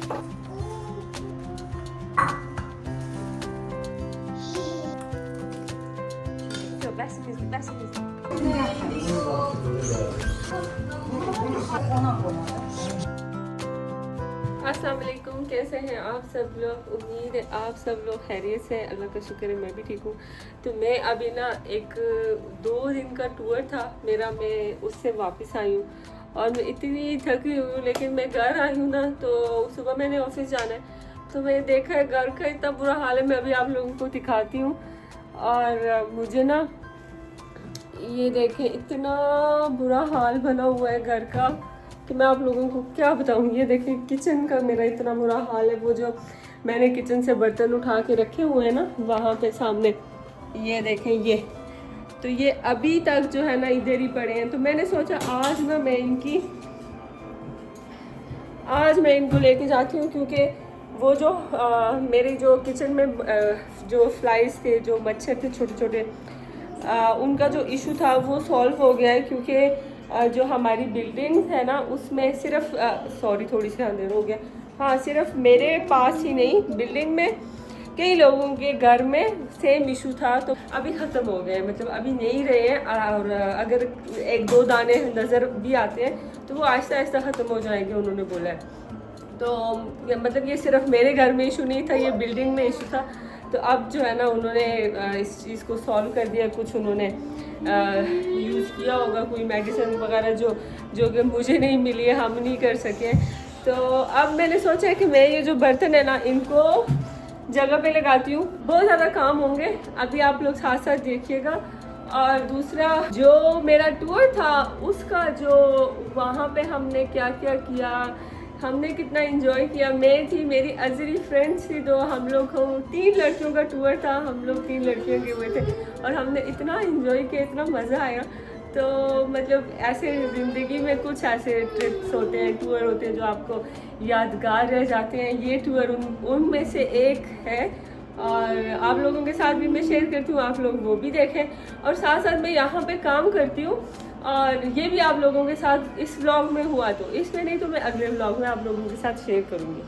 अस्सलाम वालेकुम, कैसे हैं आप सब लोग। उम्मीद है आप सब लोग खैरियत से, अल्लाह का शुक्र है मैं भी ठीक हूँ। तो मैं अभी ना एक 2 दिन का टूर था मेरा, मैं उससे वापस आई हूँ और मैं इतनी थकी हुई हूँ। लेकिन मैं घर आई हूँ ना, तो सुबह मैंने ऑफिस जाना है, तो मैंने देखा है घर का इतना बुरा हाल है। मैं अभी आप लोगों को दिखाती हूँ। और मुझे ना ये देखें, इतना बुरा हाल बना हुआ है घर का कि मैं आप लोगों को क्या बताऊँ। ये देखें किचन का मेरा इतना बुरा हाल है। वो जो मैंने किचन से बर्तन उठा के रखे हुए हैं ना वहाँ पे सामने, ये देखें ये, तो ये अभी तक जो है ना इधर ही पड़े हैं। तो मैंने सोचा आज मैं इनको लेके जाती हूँ, क्योंकि वो जो मेरी जो किचन में जो फ्लाइज थे, जो मच्छर थे छोटे छोटे, उनका जो इशू था वो सॉल्व हो गया है। क्योंकि जो हमारी बिल्डिंग है ना उसमें सिर्फ सॉरी थोड़ी सी अंधेर हो गया, हाँ सिर्फ मेरे पास ही नहीं, बिल्डिंग में कई लोगों के घर में सेम इशू था। तो अभी ख़त्म हो गए, मतलब अभी नहीं रहे हैं। और अगर 1-2 दाने नज़र भी आते हैं तो वो आहिस्ता आहिस्ता ख़त्म हो जाएंगे, उन्होंने बोला है। तो मतलब ये सिर्फ मेरे घर में इशू नहीं था, ये बिल्डिंग में इशू था। तो अब जो है ना उन्होंने इस चीज़ को सॉल्व कर दिया। कुछ उन्होंने यूज़ किया होगा, कोई मेडिसिन वगैरह जो कि मुझे नहीं मिली है, हम नहीं कर सके। तो अब मैंने सोचा है कि मैं ये जो बर्तन है ना इनको जगह पे लगाती हूँ। बहुत ज़्यादा काम होंगे, अभी आप लोग साथ साथ देखिएगा। और दूसरा जो मेरा टूर था उसका जो वहाँ पे हमने क्या क्या किया, हमने कितना एंजॉय किया। मैं थी, मेरी अजरी फ्रेंड्स थी, तो हम लोग को 3 लड़कियों का टूर था, हम लोग 3 लड़कियों के हुए थे और हमने इतना एंजॉय किया, इतना मज़ा आया। तो मतलब ऐसे ज़िंदगी में कुछ ऐसे ट्रिप्स होते हैं, टूर होते हैं जो आपको यादगार रह जाते हैं। ये टूर उनमें से एक है और आप लोगों के साथ भी मैं शेयर करती हूँ, आप लोग वो भी देखें। और साथ साथ मैं यहाँ पे काम करती हूँ और ये भी आप लोगों के साथ इस व्लॉग में हुआ, तो इसमें नहीं तो मैं अगले व्लॉग में आप लोगों के साथ शेयर करूँगी।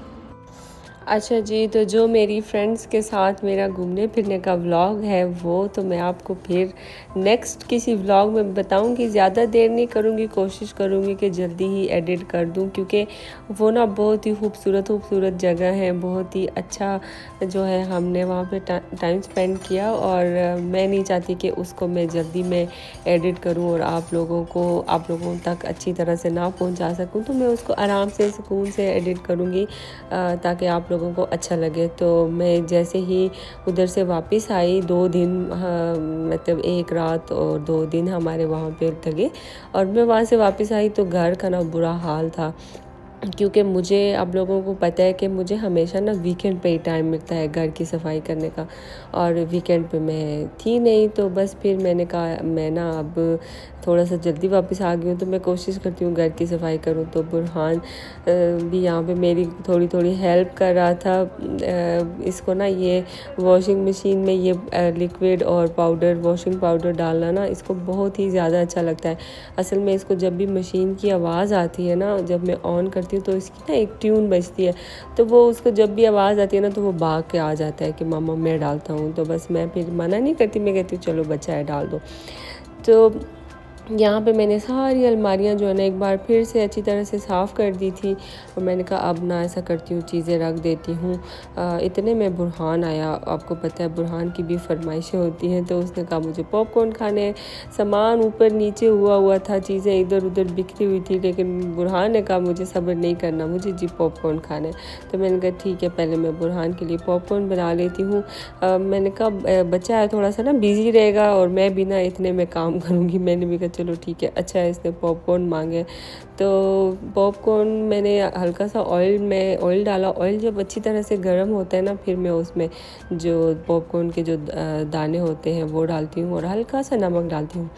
अच्छा जी, तो जो मेरी फ्रेंड्स के साथ मेरा घूमने फिरने का व्लॉग है वो तो मैं आपको फिर नेक्स्ट किसी व्लॉग में बताऊंगी। ज़्यादा देर नहीं करूंगी, कोशिश करूंगी कि जल्दी ही एडिट कर दूं, क्योंकि वो ना बहुत ही खूबसूरत जगह है, बहुत ही अच्छा जो है हमने वहाँ पे टाइम स्पेंड किया। और मैं नहीं चाहती कि उसको मैं जल्दी में एडिट करूँ और आप लोगों तक अच्छी तरह से ना पहुँचा सकूँ। तो मैं उसको आराम से सुकून से एडिट करूँगी ताकि आप लोगों को अच्छा लगे। तो मैं जैसे ही उधर से वापस आई, 2 दिन मतलब 1 रात और 2 दिन हमारे वहाँ पे लगे और मैं वहाँ से वापस आई तो घर का ना बुरा हाल था। क्योंकि मुझे आप लोगों को पता है कि मुझे हमेशा ना वीकेंड पे ही टाइम मिलता है घर की सफाई करने का, और वीकेंड पे मैं थी नहीं। तो बस फिर मैंने कहा मैं ना अब थोड़ा सा जल्दी वापस आ गई हूँ, तो मैं कोशिश करती हूँ घर की सफाई करूँ। तो बुरहान भी यहाँ पे मेरी थोड़ी हेल्प कर रहा था। इसको ना ये वॉशिंग मशीन में ये लिक्विड और पाउडर, वॉशिंग पाउडर डालना ना इसको बहुत ही ज़्यादा अच्छा लगता है। असल में इसको जब भी मशीन की आवाज़ आती है ना, जब मैं ऑन करती हूँ तो इसकी ना एक ट्यून बजती है, तो वो उसको जब भी आवाज़ आती है ना तो वो भाग के आ जाता है कि मामा मैं डालता हूँ। तो बस मैं फिर मना नहीं करती, मैं कहती हूँ चलो बच्चा है डाल दो। तो यहाँ पे मैंने सारी अलमारियाँ जो है ना एक बार फिर से अच्छी तरह से साफ़ कर दी थी और मैंने कहा अब ना ऐसा करती हूँ, चीज़ें रख देती हूँ। इतने में बुरहान आया। आपको पता है बुरहान की भी फरमाइशें होती हैं, तो उसने कहा मुझे पॉपकॉर्न खाने। सामान ऊपर नीचे हुआ था, चीज़ें इधर उधर बिखरी हुई थी, लेकिन बुरहान ने कहा मुझे सब्र नहीं करना, मुझे जी पॉपकॉर्न खाने। तो मैंने कहा ठीक है, पहले मैं बुरहान के लिए पॉपकॉर्न बना लेती हूँ। मैंने कहा बच्चा है थोड़ा सा ना बिज़ी रहेगा और मैं भी ना इतने में काम करूँगी। मैंने भी कहा चलो ठीक है। अच्छा है, इसने पॉपकॉर्न मांगे तो पॉपकॉर्न मैंने हल्का सा ऑयल डाला। ऑयल जब अच्छी तरह से गर्म होता है ना, फिर मैं उसमें जो पॉपकॉर्न के जो दाने होते हैं वो डालती हूँ और हल्का सा नमक डालती हूँ।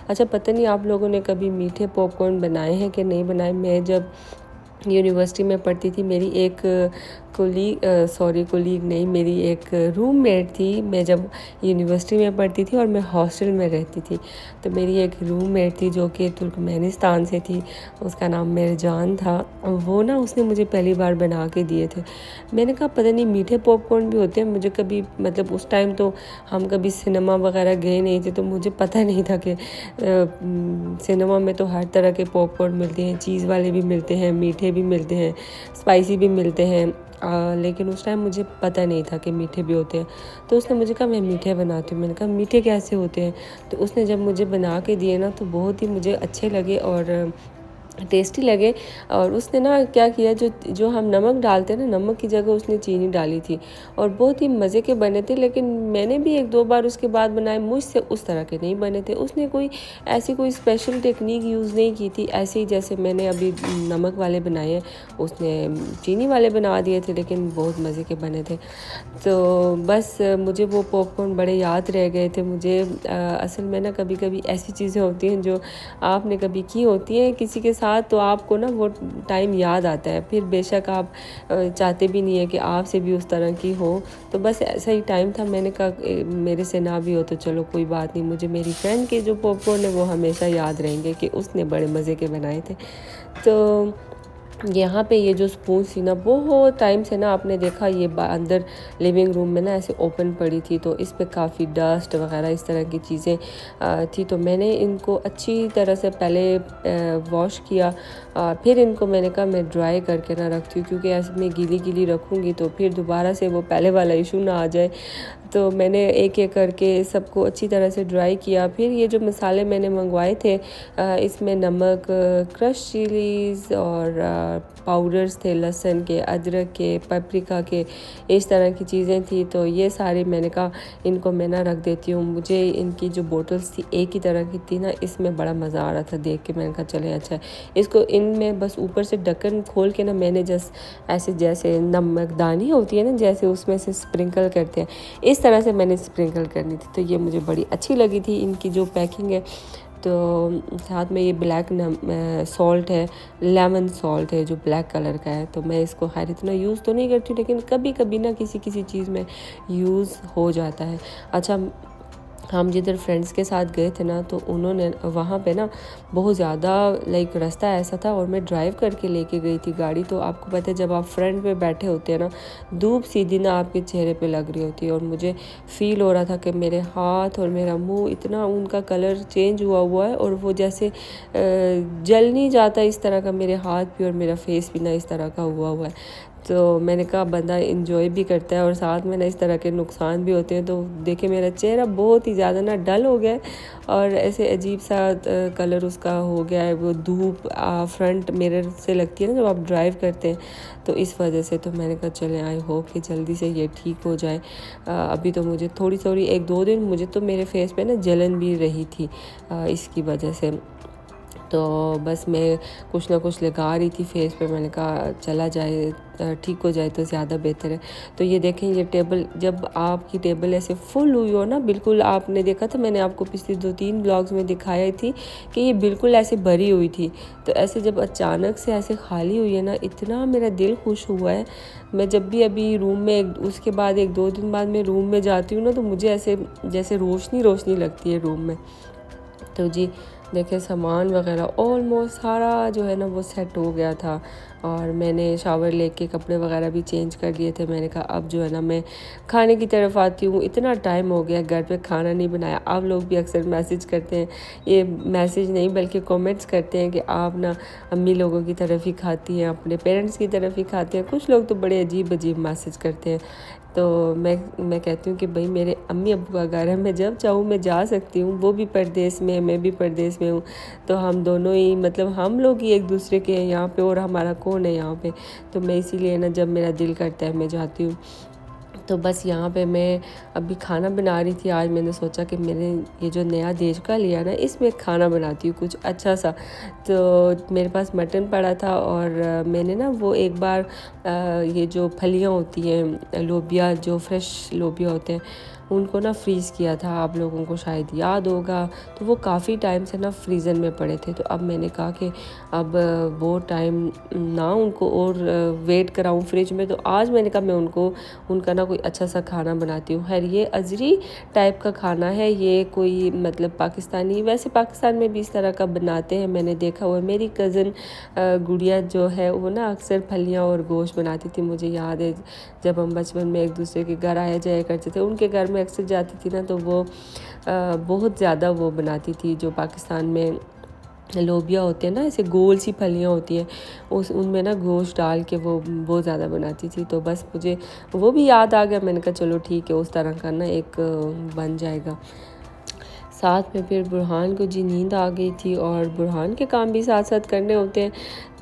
अच्छा, पता नहीं आप लोगों ने कभी मीठे पॉपकॉर्न बनाए हैं कि नहीं बनाए। मैं जब यूनिवर्सिटी में पढ़ती थी, मेरी एक कोलीग नहीं, मेरी एक रूममेट थी। मैं जब यूनिवर्सिटी में पढ़ती थी और मैं हॉस्टल में रहती थी, तो मेरी एक रूममेट थी जो कि तुर्कमेनिस्तान से थी, उसका नाम मेरजान था। वो ना उसने मुझे पहली बार बना के दिए थे। मैंने कहा पता नहीं मीठे पॉपकॉर्न भी होते हैं, मुझे कभी मतलब उस टाइम तो हम कभी सिनेमा वगैरह गए नहीं थे, तो मुझे पता नहीं था कि सिनेमा में तो हर तरह के पॉपकॉर्न मिलते हैं, चीज़ वाले भी मिलते हैं, मीठे भी मिलते हैं, स्पाइसी भी मिलते हैं। लेकिन उस टाइम मुझे पता नहीं था कि मीठे भी होते हैं। तो उसने मुझे कहा मैं मीठे बनाती हूँ। मैंने कहा मीठे कैसे होते हैं? तो उसने जब मुझे बना के दिए ना, तो बहुत ही मुझे अच्छे लगे और टेस्टी लगे। और उसने ना क्या किया, जो हम नमक डालते हैं ना, नमक की जगह उसने चीनी डाली थी और बहुत ही मज़े के बने थे। लेकिन मैंने भी एक दो बार उसके बाद बनाए, मुझसे उस तरह के नहीं बने थे। उसने कोई स्पेशल टेक्निक यूज़ नहीं की थी, ऐसे ही जैसे मैंने अभी नमक वाले बनाए हैं उसने चीनी वाले बना दिए थे, लेकिन बहुत मज़े के बने थे। तो बस मुझे वो पॉपकॉर्न बड़े याद रह गए थे। मुझे असल में ना कभी कभी ऐसी चीज़ें होती हैं जो आपने कभी की होती हैं किसी के साथ, तो आपको ना वो टाइम याद आता है। फिर बेशक आप चाहते भी नहीं है कि आपसे भी उस तरह की हो। तो बस ऐसा ही टाइम था, मैंने कहा मेरे से ना भी हो तो चलो कोई बात नहीं, मुझे मेरी फ्रेंड के जो पॉपकॉर्न है वो हमेशा याद रहेंगे कि उसने बड़े मज़े के बनाए थे। तो यहाँ पे ये जो स्पून थी ना, बहुत टाइम से ना आपने देखा ये अंदर लिविंग रूम में ना ऐसे ओपन पड़ी थी, तो इस पे काफ़ी डस्ट वगैरह इस तरह की चीज़ें थी। तो मैंने इनको अच्छी तरह से पहले वॉश किया, फिर इनको मैंने कहा मैं ड्राई करके ना रखती हूँ, क्योंकि ऐसे मैं गीली गीली रखूँगी तो फिर दोबारा से वो पहले वाला इशू ना आ जाए। तो मैंने एक एक करके सबको अच्छी तरह से ड्राई किया। फिर ये जो मसाले मैंने मंगवाए थे, इसमें नमक, क्रश चिलीज़ और पाउडर्स थे, लहसुन के, अदरक के, पेपरिका के, इस तरह की चीज़ें थी। तो ये सारी मैंने कहा इनको मैं ना रख देती हूँ। मुझे इनकी जो बोटल्स थी एक ही तरह की थी ना, इसमें बड़ा मज़ा आ रहा था देख के। मैंने कहा चले अच्छा है, इसको इनमें बस ऊपर से ढक्कन खोल के ना मैंने जस्ट ऐसे जैसे नमकदानी होती है ना, जैसे उसमें से स्प्रिंकल करते हैं, इस तरह से मैंने स्प्रिंकल करनी थी। तो ये मुझे बड़ी अच्छी लगी थी इनकी जो पैकिंग है। तो साथ में ये ब्लैक सॉल्ट है, लेमन सॉल्ट है जो ब्लैक कलर का है। तो मैं इसको खैर इतना यूज़ तो नहीं करती हूँ, लेकिन कभी कभी ना किसी चीज़ में यूज़ हो जाता है। अच्छा, हम जिधर फ्रेंड्स के साथ गए थे ना, तो उन्होंने वहाँ पे ना बहुत ज़्यादा रास्ता ऐसा था और मैं ड्राइव करके लेके गई थी गाड़ी। तो आपको पता है जब आप फ्रंट पे बैठे होते हैं ना, धूप सीधी ना आपके चेहरे पे लग रही होती है, और मुझे फ़ील हो रहा था कि मेरे हाथ और मेरा मुंह इतना उनका कलर चेंज हुआ है, और वो जैसे जल नहीं जाता इस तरह का मेरे हाथ भी और मेरा फेस भी ना इस तरह का हुआ है। तो मैंने कहा बंदा इंजॉय भी करता है और साथ में ना इस तरह के नुकसान भी होते हैं। तो देखे मेरा चेहरा बहुत ही ज़्यादा ना डल हो गया है और ऐसे अजीब सा कलर उसका हो गया है। वो धूप फ्रंट मिरर से लगती है ना जब आप ड्राइव करते हैं, तो इस वजह से। तो मैंने कहा चले आई होप कि जल्दी से ये ठीक हो जाए। अभी तो मुझे थोड़ी एक दो दिन मुझे तो मेरे फेस पे ना जलन भी रही थी इसकी वजह से। तो बस मैं कुछ ना कुछ लगा रही थी फेस पे, मैंने कहा चला जाए, ठीक हो जाए तो ज़्यादा बेहतर है। तो ये देखें, ये टेबल, जब आपकी टेबल ऐसे फुल हुई हो ना, बिल्कुल आपने देखा था, मैंने आपको पिछले 2-3 ब्लॉग्स में दिखाई थी कि ये बिल्कुल ऐसे भरी हुई थी। तो ऐसे जब अचानक से ऐसे खाली हुई है ना, इतना मेरा दिल खुश हुआ है। मैं जब भी अभी रूम में उसके बाद 1-2 दिन बाद मैं रूम में जाती हूँ ना, तो मुझे ऐसे जैसे रोशनी लगती है रूम में। तो जी देखिए, सामान वगैरह ऑलमोस्ट सारा जो है ना वो सेट हो गया था, और मैंने शावर लेके कपड़े वगैरह भी चेंज कर लिए थे। मैंने कहा अब जो है ना मैं खाने की तरफ आती हूँ। इतना टाइम हो गया घर पे खाना नहीं बनाया। आप लोग भी अक्सर मैसेज करते हैं, ये मैसेज नहीं बल्कि कमेंट्स करते हैं कि आप ना अम्मी लोगों की तरफ ही खाती हैं, अपने पेरेंट्स की तरफ ही खाते हैं। कुछ लोग तो बड़े अजीब मैसेज करते हैं। तो मैं कहती हूँ कि भाई मेरे अम्मी अब्बू का घर है, मैं जब चाहूँ मैं जा सकती हूँ। वो भी परदेश में, मैं भी परदेश में हूँ, तो हम दोनों ही मतलब हम लोग ही एक दूसरे के हैं यहाँ पे, और हमारा कौन है यहाँ पे। तो मैं इसीलिए ना जब मेरा दिल करता है मैं जाती हूँ। तो बस यहाँ पे मैं अभी खाना बना रही थी। आज मैंने सोचा कि मैंने ये जो नया देशका लिया ना, इसमें खाना बनाती हूँ कुछ अच्छा सा। तो मेरे पास मटन पड़ा था, और मैंने ना वो एक बार ये जो फलियाँ होती हैं लोबिया, जो फ्रेश लोबिया होते हैं, उनको ना फ्रीज़ किया था, आप लोगों को शायद याद होगा। तो वो काफ़ी टाइम से ना फ्रीज़र में पड़े थे। तो अब मैंने कहा कि अब वो टाइम ना उनको और वेट कराऊँ फ्रिज में। तो आज मैंने कहा मैं उनका ना कोई अच्छा सा खाना बनाती हूँ। खैर ये अजरी टाइप का खाना है, ये कोई मतलब पाकिस्तानी, वैसे पाकिस्तान में भी इस तरह का बनाते हैं, मैंने देखा हुआ। मेरी कज़न गुड़िया जो है वो ना अक्सर फलियाँ और गोश्त बनाती थी। मुझे याद है जब हम बचपन में एक दूसरे के घर आया जाया करते थे, उनके घर में अक्सर जाती थी ना, तो वो बहुत ज़्यादा वो बनाती थी। जो पाकिस्तान में लोबिया होते हैं ना, ऐसे गोल सी फलियाँ होती हैं, उनमें ना गोश्त डाल के वो बहुत ज़्यादा बनाती थी। तो बस मुझे वो भी याद आ गया, मैंने कहा चलो ठीक है, उस तरह का ना एक बन जाएगा। साथ में फिर बुरहान को जी नींद आ गई थी और बुरहान के काम भी साथ साथ करने होते हैं।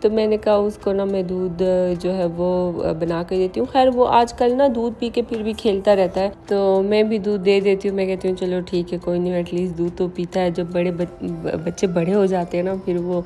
तो मैंने कहा उसको ना मैं दूध जो है वो बना के देती हूँ। खैर वो आजकल ना दूध पी के फिर भी खेलता रहता है, तो मैं भी दूध दे देती हूँ। मैं कहती हूँ चलो ठीक है, कोई नहीं, एटलीस्ट दूध तो पीता है। जब बच्चे बड़े हो जाते हैं ना, फिर वो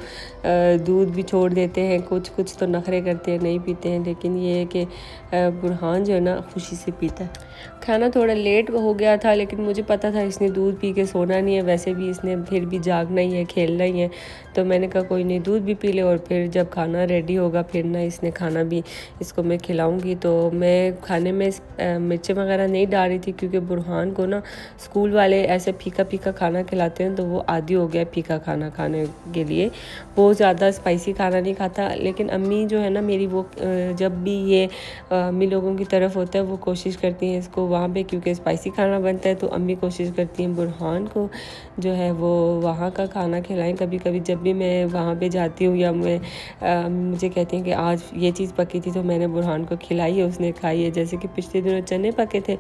दूध भी छोड़ देते हैं, कुछ तो नखरे करते हैं, नहीं पीते हैं। लेकिन ये है कि बुरहान जो है ना खुशी से पीता है। खाना थोड़ा लेट हो गया था, लेकिन मुझे पता था इसने दूध पी के सोना नहीं है, वैसे भी इसने फिर भी जागना ही है, खेलना ही है। तो मैंने कहा कोई नहीं, दूध भी पी ले और फिर जब खाना रेडी होगा फिर ना इसने खाना भी इसको मैं खिलाऊंगी। तो मैं खाने में मिर्चें वगैरह नहीं डाल रही थी, क्योंकि बुरहान को ना स्कूल वाले ऐसे फीका फीका खाना खिलाते हैं, तो वो आदी हो गया फीका खाना खाने के लिए। वो ज़्यादा स्पाइसी खाना नहीं खाता। लेकिन अम्मी जो है ना मेरी, वो जब भी ये अम्मी लोगों की तरफ होता है वो कोशिश करती हैं इसको वहाँ पे, क्योंकि स्पाइसी खाना बनता है, तो अम्मी कोशिश करती हैं बुरहान को जो है वो वहाँ का खाना खिलाएं। कभी कभी जब भी मैं वहाँ पे जाती हूँ या मुझे कहती हैं कि आज ये चीज़ पकी थी, तो मैंने बुरहान को खिलाई है, उसने खाई है। जैसे कि पिछले दिनों चने पके थे,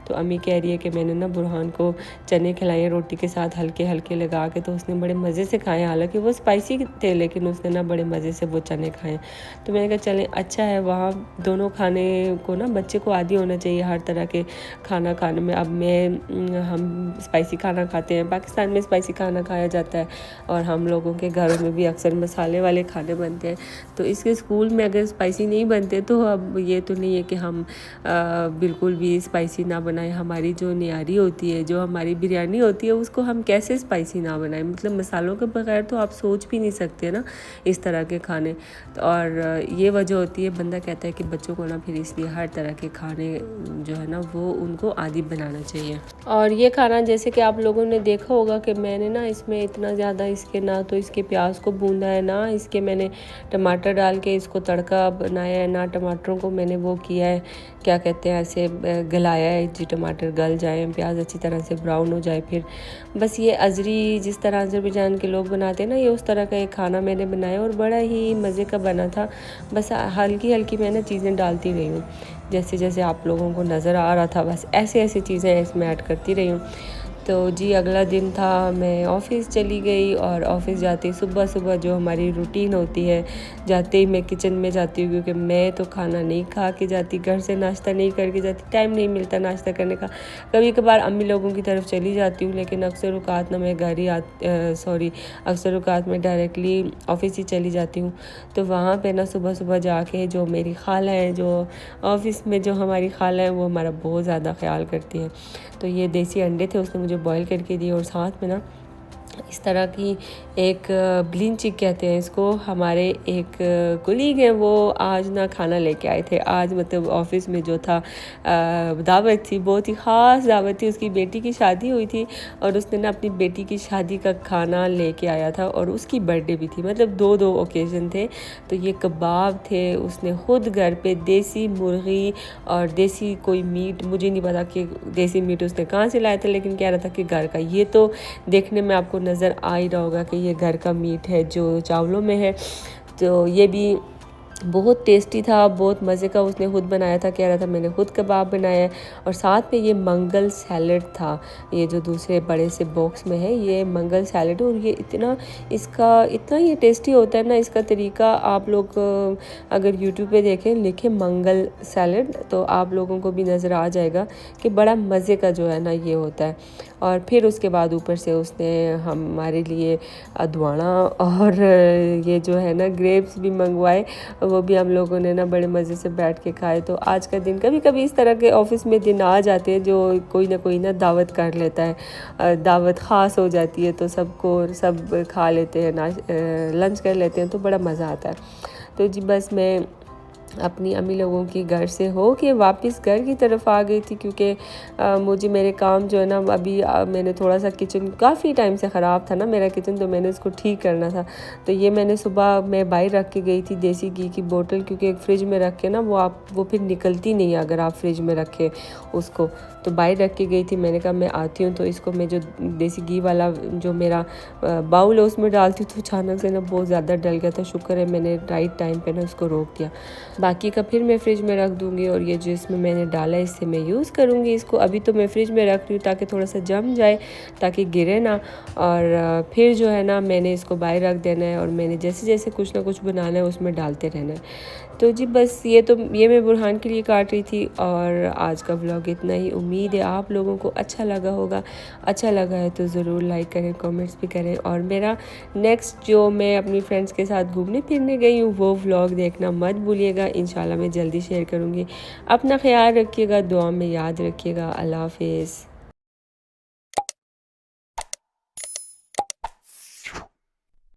तो अम्मी कह रही है कि मैंने ना बुरहान को चने खिलाए रोटी के साथ हल्के हल्के लगा के, तो उसने बड़े मज़े से खाए। हालांकि वो स्पाइसी थे, लेकिन उसने ना बड़े मज़े से वो चने खाए। तो मैंने कहा चलें, अच्छा है, वहाँ दोनों खाने को ना बच्चे को आदी होना चाहिए हर तरह के खाना खाने में। अब हम स्पाइसी खाना खाते हैं, पाकिस्तान में स्पाइसी खाना खाया जाता है, और हम लोगों के घरों में भी अक्सर मसाले वाले खाने बनते हैं। तो इसके स्कूल में अगर स्पाइसी नहीं बनते, तो अब ये तो नहीं है कि हम बिल्कुल भी स्पाइसी ना बनाएं। हमारी जो नियारी होती है, जो हमारी बिरयानी होती है, उसको हम कैसे स्पाइसी ना बनाएं? मतलब मसालों के बगैर तो आप सोच भी नहीं सकते ना इस तरह के खाने। और ये वजह होती है, बंदा कहता है कि बच्चों को ना फिर इसलिए हर तरह के खाने जो है ना वो उनको आदी बनाना चाहिए। और ये खाना जैसे कि आप लोगों ने देखा होगा कि मैंने ना इसमें इतना ज़्यादा इसके ना तो इसके प्याज को भूना है, ना इसके मैंने टमाटर डाल के इसको तड़का बनाया है, ना टमाटरों को मैंने वो किया है, क्या कहते हैं, ऐसे गलाया है जी टमाटर गल जाए, प्याज अच्छी तरह से ब्राउन हो जाए। फिर बस ये अजरी जिस तरह अज़रबैजान के लोग बनाते हैं ना, ये उस तरह का एक खाना मैंने बनाया और बड़ा ही मज़े का बना था। बस हल्की हल्की मैं ना चीज़ें डालती रही हूँ, जैसे जैसे आप लोगों को नज़र आ रहा था, बस ऐसे ऐसी चीज़ें इसमें ऐड करती रही हूँ। तो जी अगला दिन था, मैं ऑफ़िस चली गई, और ऑफ़िस जाते ही सुबह सुबह जो हमारी रूटीन होती है, जाते ही मैं किचन में जाती हूँ, क्योंकि मैं तो खाना नहीं खा के जाती, घर से नाश्ता नहीं करके जाती, टाइम नहीं मिलता नाश्ता करने का। कभी कभार अम्मी लोगों की तरफ चली जाती हूँ, लेकिन अक्सर औक़ात ना मैं घर ही अक्सर औक़ात मैं डायरेक्टली ऑफ़िस ही चली जाती हूँ। तो वहाँ पे ना सुबह सुबह जाके जो मेरी खाला है, जो ऑफ़िस में जो हमारी खाला है, वो हमारा बहुत ज़्यादा ख्याल करती हैं। तो ये देसी अंडे थे, उसने मुझे बॉईल करके दिए, और साथ में ना इस तरह की एक ब्लिन चिक कहते हैं इसको, हमारे एक कुलीग हैं, वो आज ना खाना लेके आए थे। आज मतलब ऑफ़िस में जो था दावत थी, बहुत ही ख़ास दावत थी, उसकी बेटी की शादी हुई थी, और उसने ना अपनी बेटी की शादी का खाना लेके आया था, और उसकी बर्थडे भी थी, मतलब दो ओकेज़न थे। तो ये कबाब थे, उसने ख़ुद घर पे देसी मुर्गी और देसी कोई मीट, मुझे नहीं पता कि देसी मीट उसने कहाँ से लाया था, लेकिन कह रहा था कि घर का। ये तो देखने में आपको नज़र आ ही रहा होगा कि ये घर का मीट है जो चावलों में है। तो ये भी बहुत टेस्टी था, बहुत मज़े का उसने खुद बनाया था, कह रहा था मैंने खुद कबाब बनाया है। और साथ में ये मंगल सैलड था, ये जो दूसरे बड़े से बॉक्स में है, ये मंगल सैलड है, और ये इतना ये टेस्टी होता है ना। इसका तरीका आप लोग अगर यूट्यूब पे देखें, लिखें मंगल सैलड, तो आप लोगों को भी नज़र आ जाएगा कि बड़ा मज़े का जो है ना ये होता है। और फिर उसके बाद ऊपर से उसने हमारे लिए अदवाना और ये जो है ना ग्रेप्स भी मंगवाए। वो भी हम लोगों ने ना बड़े मज़े से बैठ के खाए। तो आज का दिन कभी कभी इस तरह के ऑफ़िस में दिन आ जाते हैं जो कोई ना दावत कर लेता है, दावत ख़ास हो जाती है तो सब खा लेते हैं, लंच कर लेते हैं, तो बड़ा मज़ा आता है। तो जी बस मैं अपनी अम्मी लोगों की घर से हो के वापस घर की तरफ आ गई थी, क्योंकि मुझे मेरे काम जो है ना अभी मैंने थोड़ा सा किचन काफ़ी टाइम से ख़राब था ना मेरा किचन, तो मैंने उसको ठीक करना था। तो ये मैंने सुबह मैं बाहर रख के गई थी देसी घी की बोतल, क्योंकि एक फ्रिज में रख के ना वो फिर निकलती नहीं है अगर आप फ्रिज में रखें उसको। तो बाहर रख के गई थी, मैंने कहा मैं आती हूँ तो इसको मैं जो देसी घी वाला जो मेरा बाउल है उसमें डालती हूँ। तो अचानक से ना बहुत ज़्यादा डल गया था, शुक्र है मैंने राइट टाइम पे ना उसको रोक दिया। बाकी का फिर मैं फ्रिज में रख दूँगी, और ये जो इसमें मैंने डाला है इससे मैं यूज़ करूँगी इसको। अभी तो मैं फ्रिज में रख रही हूँ ताकि थोड़ा सा जम जाए, ताकि गिरे ना, और फिर जो है ना मैंने इसको बाहर रख देना है, और मैंने जैसे जैसे कुछ ना कुछ बनाना है उसमें डालते रहना है। तो जी बस ये मैं बुरहान के लिए काट रही थी, और आज का व्लॉग इतना ही। उम्मीद है आप लोगों को अच्छा लगा होगा। अच्छा लगा है तो ज़रूर लाइक करें, कमेंट्स भी करें, और मेरा नेक्स्ट जो मैं अपनी फ्रेंड्स के साथ घूमने फिरने गई हूँ वो व्लॉग देखना मत भूलिएगा। इंशाल्लाह मैं जल्दी शेयर करूँगी। अपना ख्याल रखिएगा, दुआ में याद रखिएगा। अल्लाह हाफिज़।